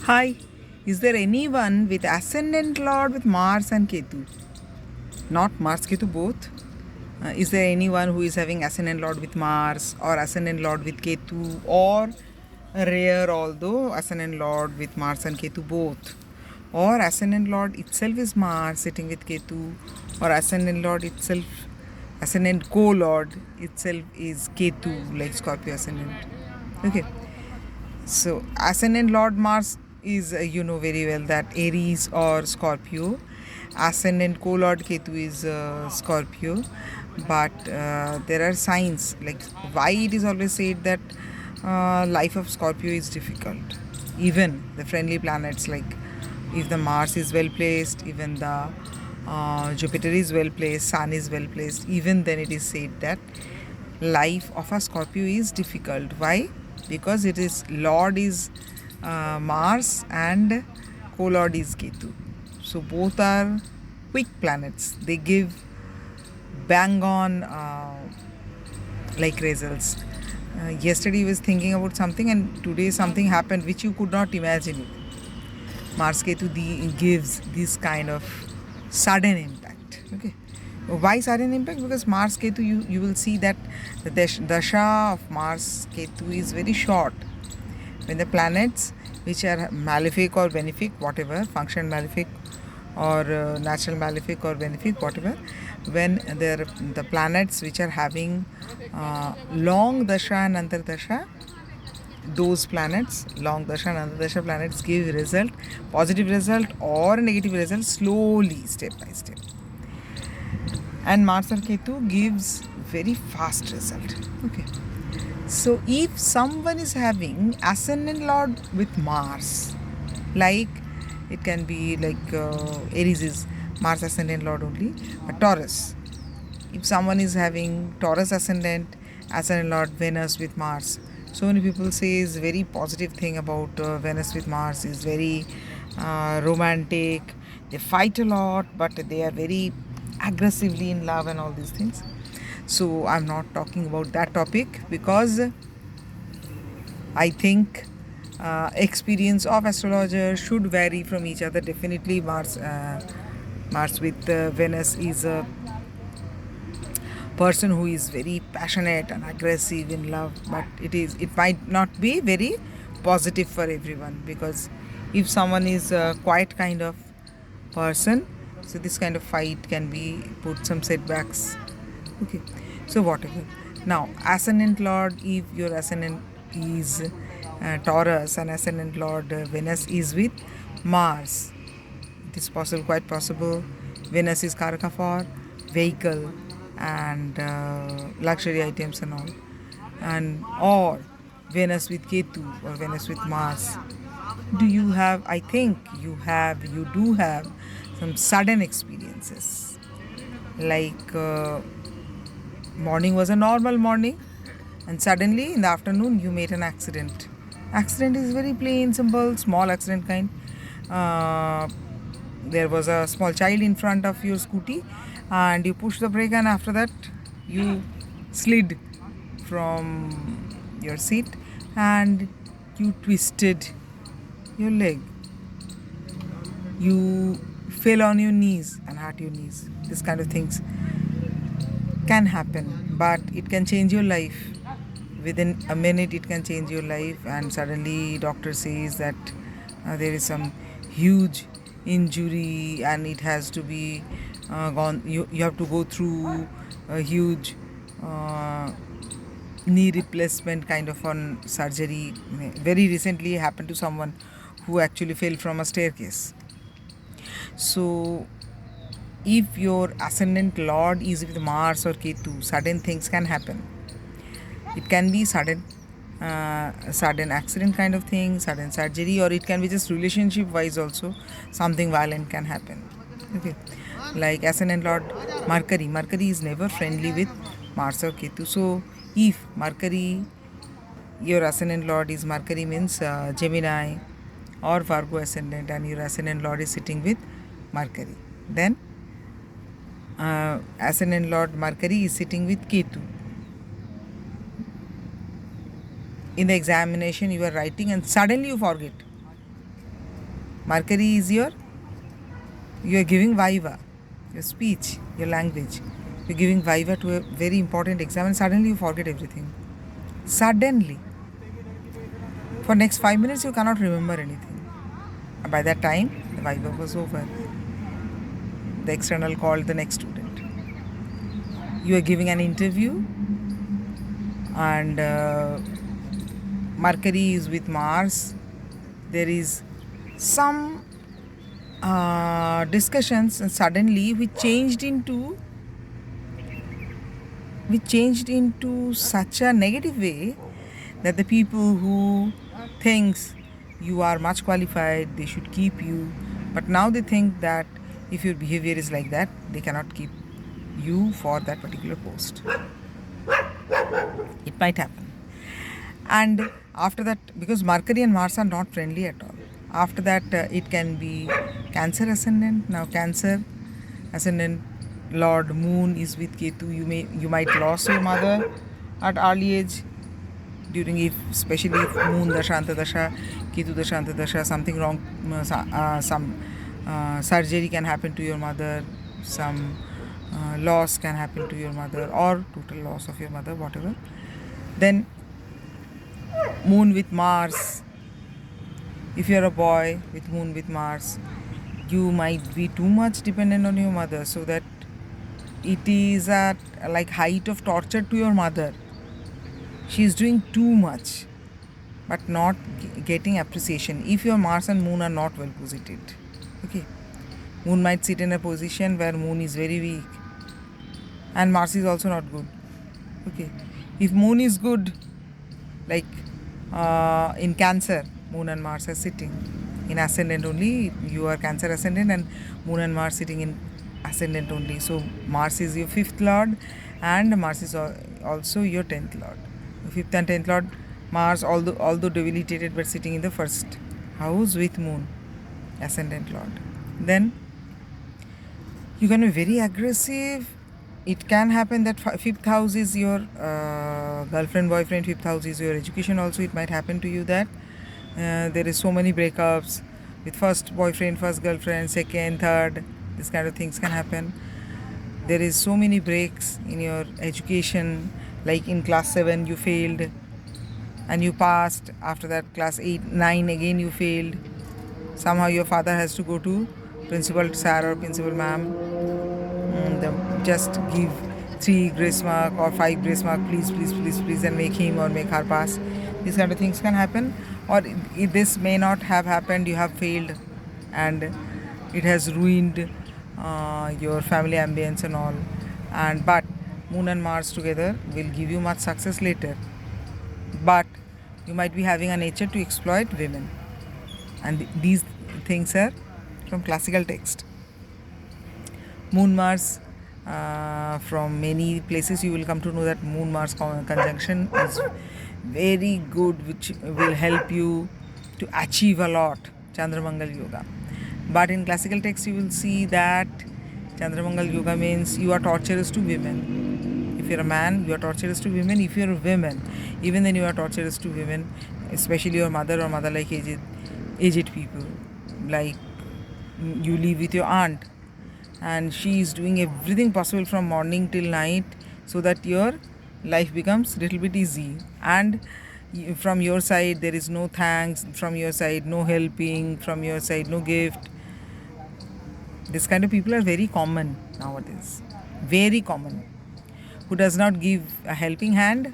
Hi, is there anyone with Ascendant Lord with Mars and Ketu? Not Mars, Ketu both. Is there anyone who is having Ascendant Lord with Mars or Ascendant Lord with Ketu, or rare although Ascendant Lord with Mars and Ketu both? Or Ascendant Lord itself is Mars sitting with Ketu, or Ascendant Lord itself, Ascendant co-Lord itself is Ketu, like Scorpio Ascendant. Okay. So, Ascendant Lord Mars is, you know very well that Aries or Scorpio. Ascendant co Lord Ketu is Scorpio. But there are signs like why it is always said that life of Scorpio is difficult. Even the friendly planets, like if the Mars is well placed, even the Jupiter is well placed, Sun is well placed, even then it is said that life of a Scorpio is difficult. Why? Because it is Lord is Mars and co-Lord is Ketu. So both are quick planets. They give bang on like results. Yesterday you was thinking about something and today something happened which you could not imagine. Mars Ketu gives this kind of sudden impact. Okay. Why sudden impact? Because Mars Ketu, you will see that the dasha of Mars Ketu is very short. When the planets which are malefic or benefic, whatever, function malefic or natural malefic or benefic, whatever, when the planets which are having long dasha and antardasha, those planets, long dasha and antardasha planets give result, positive result or negative result slowly, step by step. And Mars and Ketu gives very fast result. Okay. So if someone is having Ascendant Lord with Mars, like it can be like Aries is Mars Ascendant Lord only, but Taurus. If someone is having Taurus Ascendant, Ascendant Lord Venus with Mars, so many people say is very positive thing about Venus with Mars, is very romantic. They fight a lot, but they are very aggressively in love and all these things. So I'm not talking about that topic because I think experience of astrologer should vary from each other. Definitely, Mars with Venus is a person who is very passionate and aggressive in love, but it might not be very positive for everyone, because if someone is a quiet kind of person, so this kind of fight can be put some setbacks. Okay, so whatever. Now Ascendant Lord, if your Ascendant is Taurus and Ascendant Lord Venus is with Mars, it is possible, quite possible. Venus is Karaka for vehicle and luxury items and all, and or Venus with Ketu or Venus with Mars. Do you have? I think you have. You do have some sudden experiences, like morning was a normal morning, and suddenly in the afternoon you made an accident. Accident is very plain, simple, small accident kind. Uh, there was a small child in front of your scooty and you push the brake, and after that you slid from your seat and you twisted your leg. You fell on your knees and hurt your knees. This kind of things can happen, but it can change your life. Within a minute it can change your life, and suddenly doctor says that there is some huge injury and it has to be gone. You have to go through a huge knee replacement kind of on surgery. Very recently happened to someone who actually fell from a staircase. So if your Ascendant Lord is with Mars or Ketu, sudden things can happen. It can be sudden accident kind of thing, sudden surgery, or it can be just relationship wise also something violent can happen. Okay, like Ascendant Lord Mercury. Mercury is never friendly with Mars or Ketu. So if Mercury, your Ascendant Lord is Mercury, means Gemini or Virgo Ascendant, and your Ascendant Lord is sitting with Mercury, then Ascendant Lord Mercury is sitting with Ketu. In the examination you are writing and suddenly you forget. Mercury is you are giving viva, your speech, your language. You're giving viva to a very important exam and suddenly you forget everything. Suddenly. For next 5 minutes you cannot remember anything. And by that time, the viva was over. The external called the next student. You are giving an interview and Mercury is with Mars. There is some discussions and suddenly we changed into such a negative way that the people who thinks you are much qualified, they should keep you, but now they think that if your behavior is like that, they cannot keep you for that particular post. It might happen. And after that, because Mercury and Mars are not friendly at all, after that it can be Cancer ascendant. Now Cancer ascendant Lord Moon is with Ketu. You might lose your mother at early age during, if especially if Moon Dasha Antadasha, Ketu Dasha Antadasha, something wrong, some surgery can happen to your mother, some loss can happen to your mother, or total loss of your mother, whatever. Then Moon with Mars. If you're a boy with Moon with Mars, you might be too much dependent on your mother, so that it is at like height of torture to your mother. She is doing too much but not getting appreciation if your Mars and Moon are not well posited. Okay, Moon might sit in a position where Moon is very weak and Mars is also not good. Okay, if Moon is good, like in Cancer, Moon and Mars are sitting in ascendant only. You are Cancer ascendant and Moon and Mars sitting in ascendant only. So Mars is your 5th lord and Mars is also your 10th lord. 5th and 10th lord, Mars, although debilitated, but sitting in the 1st house with Moon, ascendant lord. Then you can be very aggressive. It can happen that 5th house is your girlfriend, boyfriend. 5th house is your education also. It might happen to you that there is so many breakups with first boyfriend, first girlfriend, second, third. This kind of things can happen. There is so many breaks in your education, like in class 7 you failed and you passed. After that, class 8, 9 again you failed. Somehow your father has to go to principal sir or principal ma'am, just give 3 grace mark or 5 grace mark, please, and make him or make her pass. These kind of things can happen. Or this may not have happened, you have failed and it has ruined your family ambience and all. But Moon and Mars together will give you much success later. But you might be having a nature to exploit women, and these things are from classical text. Moon Mars, from many places you will come to know that Moon Mars conjunction is very good, which will help you to achieve a lot. Chandramangal Yoga. But in classical text you will see that Chandramangal Yoga means you are torturous to women. If you're a man, you are torturous to women. If you're a woman, even then you are torturous to women, especially your mother or mother-like aged people. Like you live with your aunt and she is doing everything possible from morning till night so that your life becomes little bit easy, and from your side there is no thanks, from your side no helping, from your side no gift. This kind of people are very common nowadays, very common, who does not give a helping hand,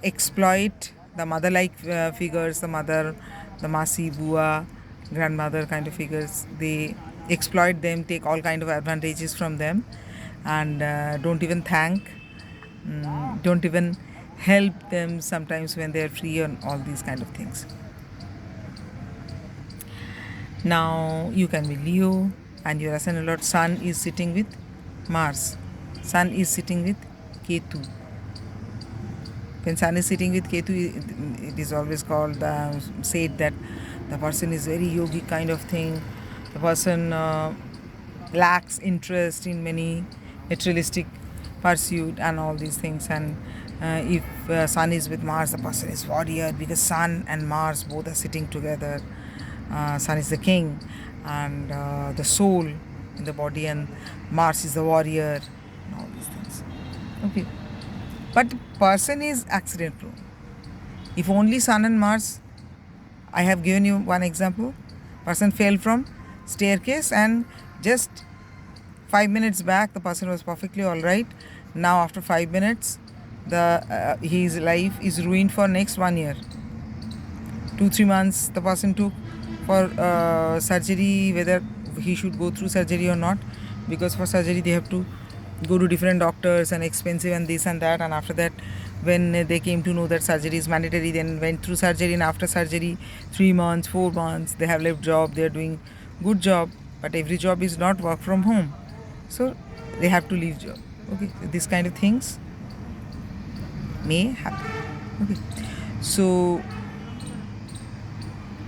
exploit the mother-like figures, the mother, the masi, bua, grandmother kind of figures. They exploit them, take all kind of advantages from them, and don't even thank, don't even help them sometimes when they are free, and all these kind of things. Now you can be Leo and your ascendant lord Sun is sitting with Mars. Sun is sitting with Ketu. When Sun is sitting with Ketu, it is always called, said that the person is very yogic kind of thing. The person lacks interest in many materialistic pursuit and all these things. And if Sun is with Mars, the person is warrior, because Sun and Mars both are sitting together. Sun is the king, and the soul in the body, and Mars is the warrior, and all these things. Okay, but person is accident prone. If only Sun and Mars, I have given you one example. Person fell from staircase, and just 5 minutes back the person was perfectly all right. Now after 5 minutes, his life is ruined for next 1 year. 2-3 months the person took for surgery, whether he should go through surgery or not, because for surgery they have to go to different doctors and expensive and this and that. And after that, when they came to know that surgery is mandatory, then went through surgery, and after surgery 3 months, 4 months, they have left job. They are doing good job, but every job is not work from home, so they have to leave job. Okay, this kind of things may happen. Okay, so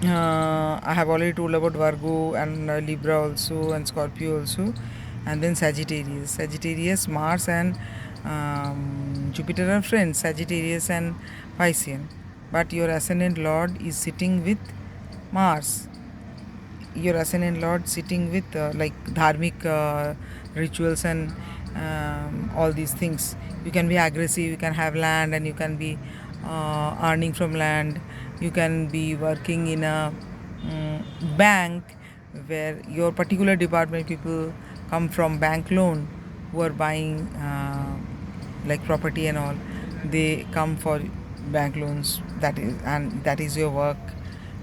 I have already told about Virgo and Libra also, and Scorpio also, and then Sagittarius. Sagittarius, Mars and Jupiter are friends, Sagittarius and Piscean. But your ascendant lord is sitting with Mars. Your ascendant lord sitting with like dharmic rituals and all these things. You can be aggressive, you can have land, and you can be earning from land. You can be working in a bank, where your particular department people come from bank loan, who are buying like property and all. They come for bank loans. That is your work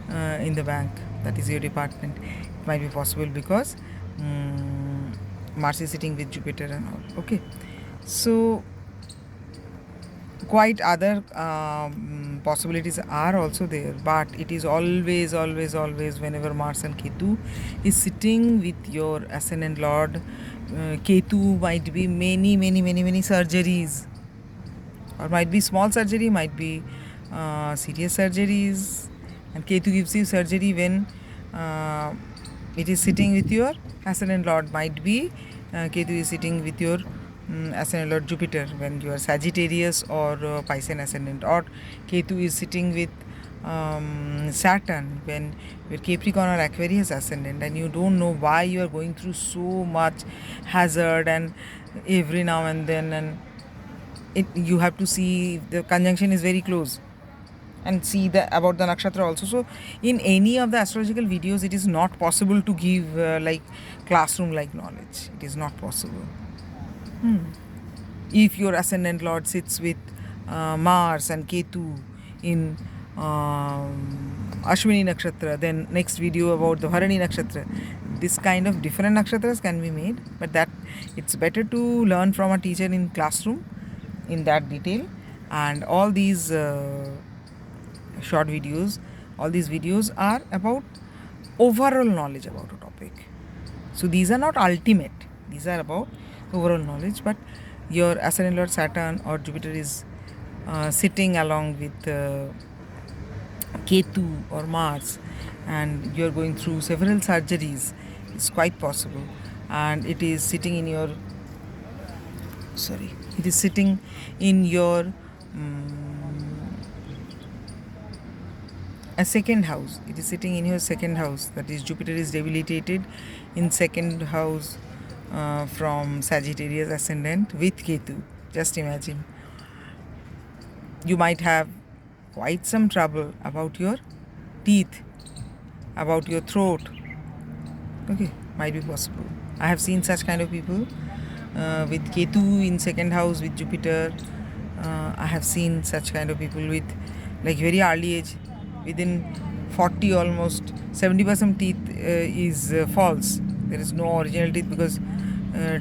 in the bank. That is your department. It might be possible because Mars is sitting with Jupiter and all. Okay, so quite other possibilities are also there, but it is always, always, always, whenever Mars and Ketu is sitting with your ascendant lord, Ketu might be many, many, many, many surgeries, or might be small surgery, might be serious surgeries, and Ketu gives you surgery when it is sitting with your ascendant lord. Might be Ketu is sitting with your ascendant lord Jupiter when you are Sagittarius or Piscean ascendant, or Ketu is sitting with Saturn when you're Capricorn or Aquarius ascendant, and you don't know why you are going through so much hazard and every now and then, and you have to see the conjunction is very close, and see about the nakshatra also. So in any of the astrological videos, it is not possible to give like classroom like knowledge. It is not possible. If your ascendant lord sits with Mars and Ketu in Ashwini nakshatra, then next video about the Bharani nakshatra. This kind of different nakshatras can be made, but that it's better to learn from a teacher in classroom in that detail. And all these short videos, all these videos are about overall knowledge about a topic. So these are not ultimate, these are about overall knowledge. But your ascendant lord Saturn or Jupiter is sitting along with Ketu or Mars, and you are going through several surgeries. It's quite possible, and it is sitting in your a second house. It is sitting in your second house. That is, Jupiter is debilitated in second house from Sagittarius ascendant with Ketu. Just imagine. You might have quite some trouble about your teeth, about your throat. Okay, might be possible. I have seen such kind of people with Ketu in second house with Jupiter. I have seen such kind of people with like very early age, within 40, almost 70% teeth is false. There is no original teeth, because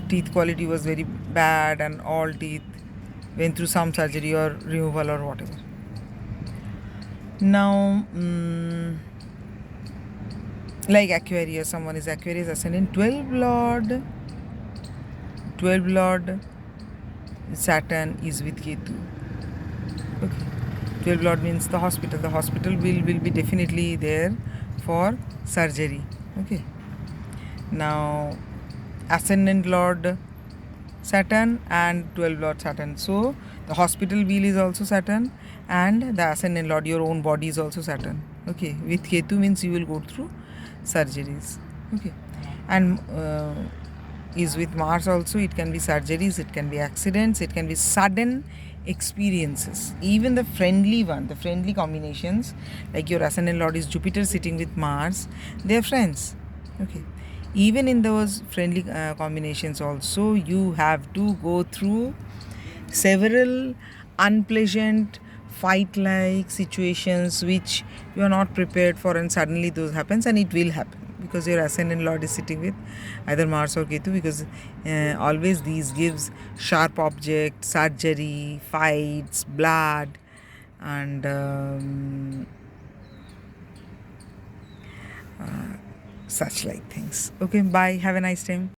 teeth quality was very bad, and all teeth went through some surgery or removal or whatever. Now like Aquarius, someone is Aquarius ascendant, 12 lord Saturn is with Ketu. Okay, 12 lord means the hospital will be definitely there for surgery. Okay, now ascendant lord Saturn and 12 lord Saturn, so the hospital wheel is also Saturn, and the ascendant lord, your own body, is also Saturn. Okay, with Ketu means you will go through surgeries. Okay, and is with Mars also. It can be surgeries, it can be accidents, it can be sudden experiences. Even the friendly one, the friendly combinations, like your ascendant lord is Jupiter sitting with Mars, they are friends. Okay, even in those friendly combinations also, you have to go through several unpleasant fight like situations which you are not prepared for, and suddenly those happens, and it will happen because your ascendant lord is sitting with either Mars or Ketu, because always these gives sharp objects, surgery, fights, blood, and such like things. Okay, bye, have a nice time.